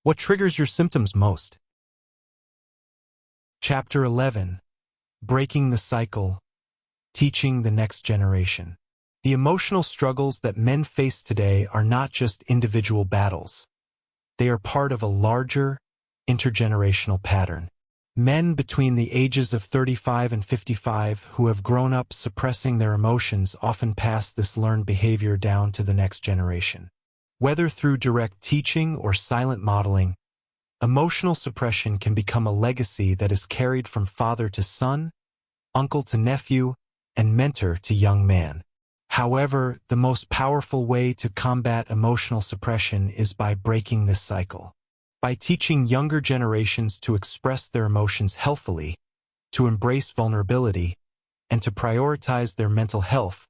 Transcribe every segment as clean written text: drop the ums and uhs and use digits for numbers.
What triggers your symptoms most? Chapter 11. Breaking the Cycle. Teaching the Next Generation. The emotional struggles that men face today are not just individual battles. They are part of a larger, intergenerational pattern. Men between the ages of 35 and 55 who have grown up suppressing their emotions often pass this learned behavior down to the next generation. Whether through direct teaching or silent modeling, emotional suppression can become a legacy that is carried from father to son, uncle to nephew, and mentor to young man. However, the most powerful way to combat emotional suppression is by breaking this cycle. By teaching younger generations to express their emotions healthily, to embrace vulnerability, and to prioritize their mental health,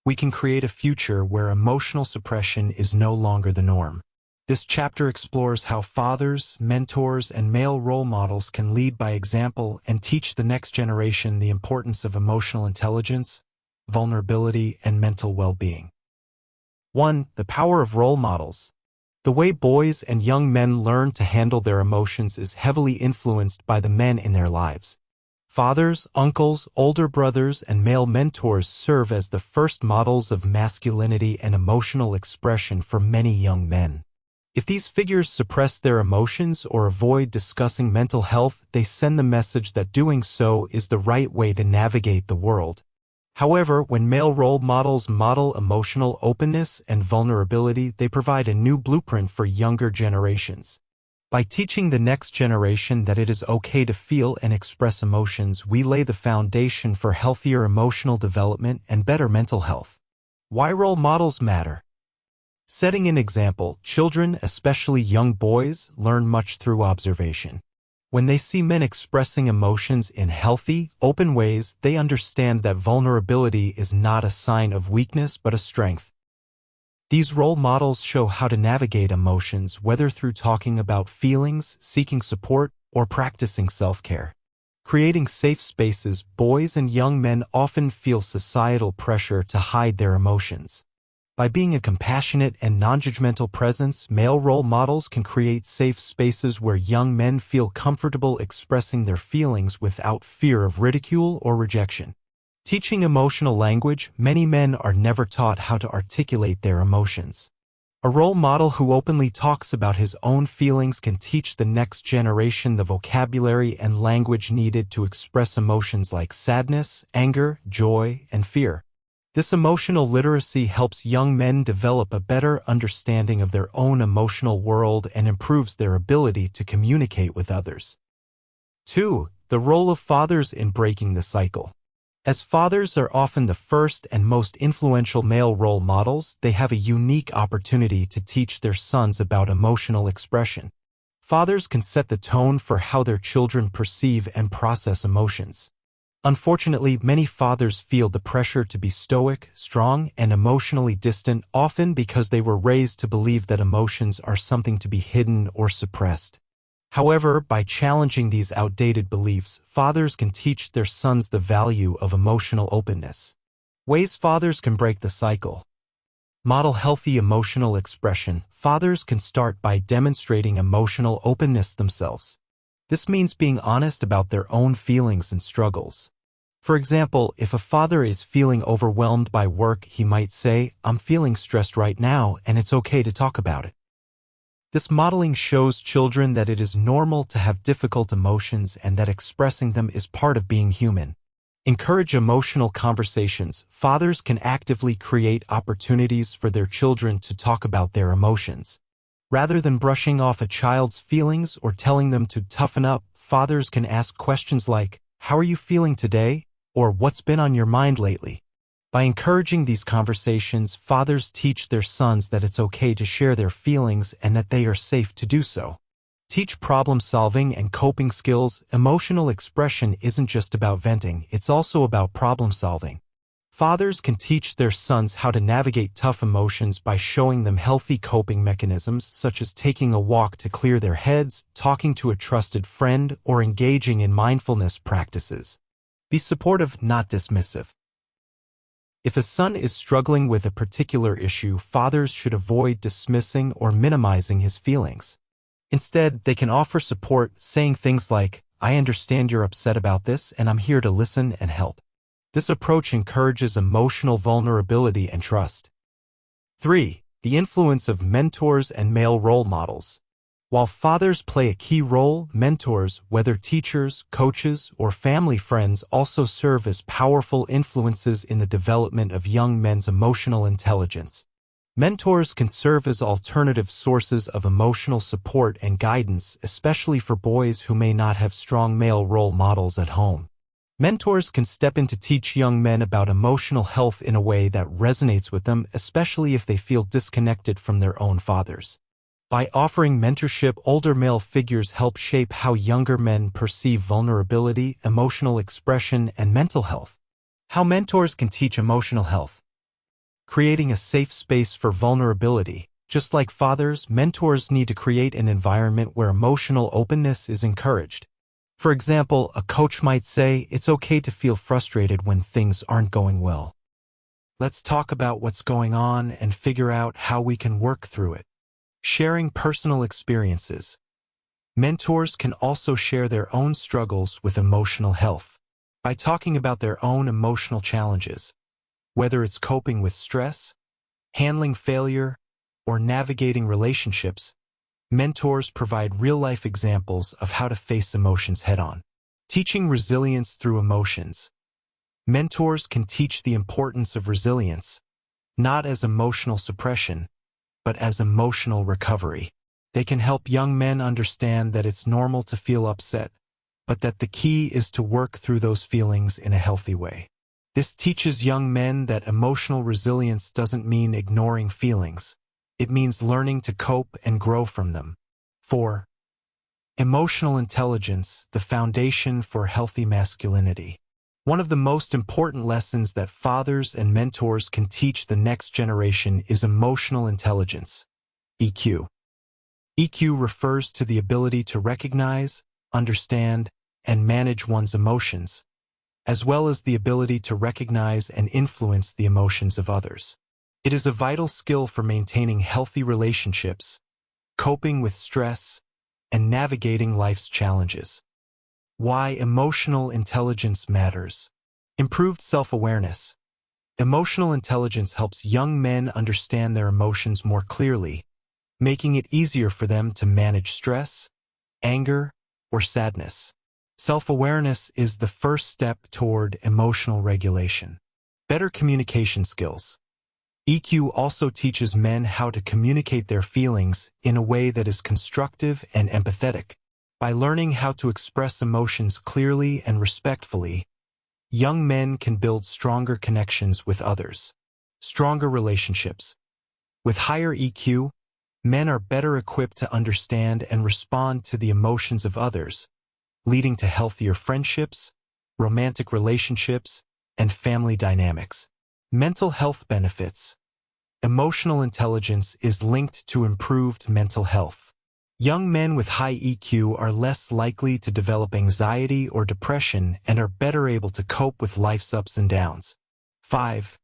we can create a future where emotional suppression is no longer the norm. This chapter explores how fathers, mentors, and male role models can lead by example and teach the next generation the importance of emotional intelligence, vulnerability, and mental well-being. 1. The power of role models. The way boys and young men learn to handle their emotions is heavily influenced by the men in their lives. Fathers, uncles, older brothers, and male mentors serve as the first models of masculinity and emotional expression for many young men. If these figures suppress their emotions or avoid discussing mental health, they send the message that doing so is the right way to navigate the world. However, when male role models model emotional openness and vulnerability, they provide a new blueprint for younger generations. By teaching the next generation that it is okay to feel and express emotions, we lay the foundation for healthier emotional development and better mental health. Why role models matter? Setting an example, children, especially young boys, learn much through observation. When they see men expressing emotions in healthy, open ways, they understand that vulnerability is not a sign of weakness but a strength. These role models show how to navigate emotions, whether through talking about feelings, seeking support, or practicing self-care. Creating safe spaces, boys and young men often feel societal pressure to hide their emotions. By being a compassionate and non-judgmental presence, male role models can create safe spaces where young men feel comfortable expressing their feelings without fear of ridicule or rejection. Teaching emotional language, many men are never taught how to articulate their emotions. A role model who openly talks about his own feelings can teach the next generation the vocabulary and language needed to express emotions like sadness, anger, joy, and fear. This emotional literacy helps young men develop a better understanding of their own emotional world and improves their ability to communicate with others. 2. The role of fathers in breaking the cycle. As fathers are often the first and most influential male role models, they have a unique opportunity to teach their sons about emotional expression. Fathers can set the tone for how their children perceive and process emotions. Unfortunately, many fathers feel the pressure to be stoic, strong, and emotionally distant, often because they were raised to believe that emotions are something to be hidden or suppressed. However, by challenging these outdated beliefs, fathers can teach their sons the value of emotional openness. Ways fathers can break the cycle. Model healthy emotional expression. Fathers can start by demonstrating emotional openness themselves. This means being honest about their own feelings and struggles. For example, if a father is feeling overwhelmed by work, he might say, "I'm feeling stressed right now, and it's okay to talk about it." This modeling shows children that it is normal to have difficult emotions and that expressing them is part of being human. Encourage emotional conversations. Fathers can actively create opportunities for their children to talk about their emotions. Rather than brushing off a child's feelings or telling them to toughen up, fathers can ask questions like, "How are you feeling today?" or "What's been on your mind lately?" By encouraging these conversations, fathers teach their sons that it's okay to share their feelings and that they are safe to do so. Teach problem-solving and coping skills. Emotional expression isn't just about venting, it's also about problem-solving. Fathers can teach their sons how to navigate tough emotions by showing them healthy coping mechanisms, such as taking a walk to clear their heads, talking to a trusted friend, or engaging in mindfulness practices. Be supportive, not dismissive. If a son is struggling with a particular issue, fathers should avoid dismissing or minimizing his feelings. Instead, they can offer support, saying things like, "I understand you're upset about this, and I'm here to listen and help." This approach encourages emotional vulnerability and trust. 3. The influence of mentors and male role models. While fathers play a key role, mentors, whether teachers, coaches, or family friends, also serve as powerful influences in the development of young men's emotional intelligence. Mentors can serve as alternative sources of emotional support and guidance, especially for boys who may not have strong male role models at home. Mentors can step in to teach young men about emotional health in a way that resonates with them, especially if they feel disconnected from their own fathers. By offering mentorship, older male figures help shape how younger men perceive vulnerability, emotional expression, and mental health. How mentors can teach emotional health. Creating a safe space for vulnerability. Just like fathers, mentors need to create an environment where emotional openness is encouraged. For example, a coach might say, "It's okay to feel frustrated when things aren't going well. Let's talk about what's going on and figure out how we can work through it." Sharing personal experiences. Mentors can also share their own struggles with emotional health. By talking about their own emotional challenges, whether it's coping with stress, handling failure, or navigating relationships, mentors provide real-life examples of how to face emotions head-on. Teaching resilience through emotions. Mentors can teach the importance of resilience, not as emotional suppression, but as emotional recovery. They can help young men understand that it's normal to feel upset, but that the key is to work through those feelings in a healthy way. This teaches young men that emotional resilience doesn't mean ignoring feelings. It means learning to cope and grow from them. 4. Emotional intelligence, the foundation for healthy masculinity. One of the most important lessons that fathers and mentors can teach the next generation is emotional intelligence, EQ. EQ refers to the ability to recognize, understand, and manage one's emotions, as well as the ability to recognize and influence the emotions of others. It is a vital skill for maintaining healthy relationships, coping with stress, and navigating life's challenges. Why emotional intelligence matters. Improved self-awareness. Emotional intelligence helps young men understand their emotions more clearly, making it easier for them to manage stress, anger, or sadness. Self-awareness is the first step toward emotional regulation. Better communication skills. EQ also teaches men how to communicate their feelings in a way that is constructive and empathetic. By learning how to express emotions clearly and respectfully, young men can build stronger connections with others. Stronger relationships. With higher EQ, men are better equipped to understand and respond to the emotions of others, leading to healthier friendships, romantic relationships, and family dynamics. Mental health benefits. Emotional intelligence is linked to improved mental health. Young men with high EQ are less likely to develop anxiety or depression and are better able to cope with life's ups and downs. 5.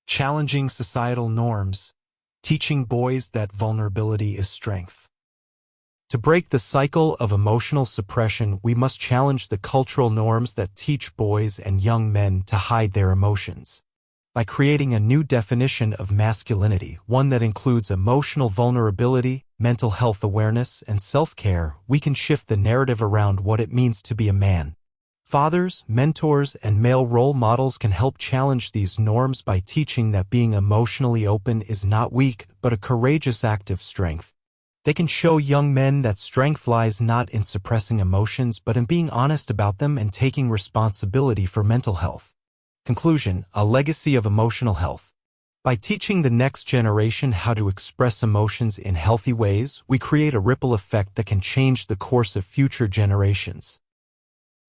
Challenging societal norms. Teaching boys that vulnerability is strength. To break the cycle of emotional suppression, we must challenge the cultural norms that teach boys and young men to hide their emotions. By creating a new definition of masculinity, one that includes emotional vulnerability, mental health awareness, and self-care, we can shift the narrative around what it means to be a man. Fathers, mentors, and male role models can help challenge these norms by teaching that being emotionally open is not weak, but a courageous act of strength. They can show young men that strength lies not in suppressing emotions, but in being honest about them and taking responsibility for mental health. Conclusion: a legacy of emotional health. By teaching the next generation how to express emotions in healthy ways, we create a ripple effect that can change the course of future generations.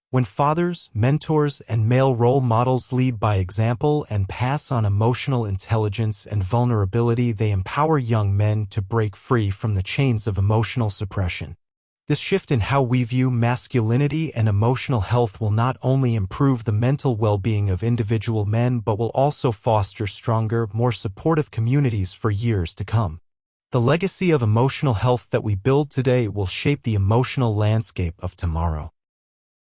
When fathers, mentors, and male role models lead by example and pass on emotional intelligence and vulnerability, they empower young men to break free from the chains of emotional suppression. This shift in how we view masculinity and emotional health will not only improve the mental well-being of individual men but will also foster stronger, more supportive communities for years to come. The legacy of emotional health that we build today will shape the emotional landscape of tomorrow.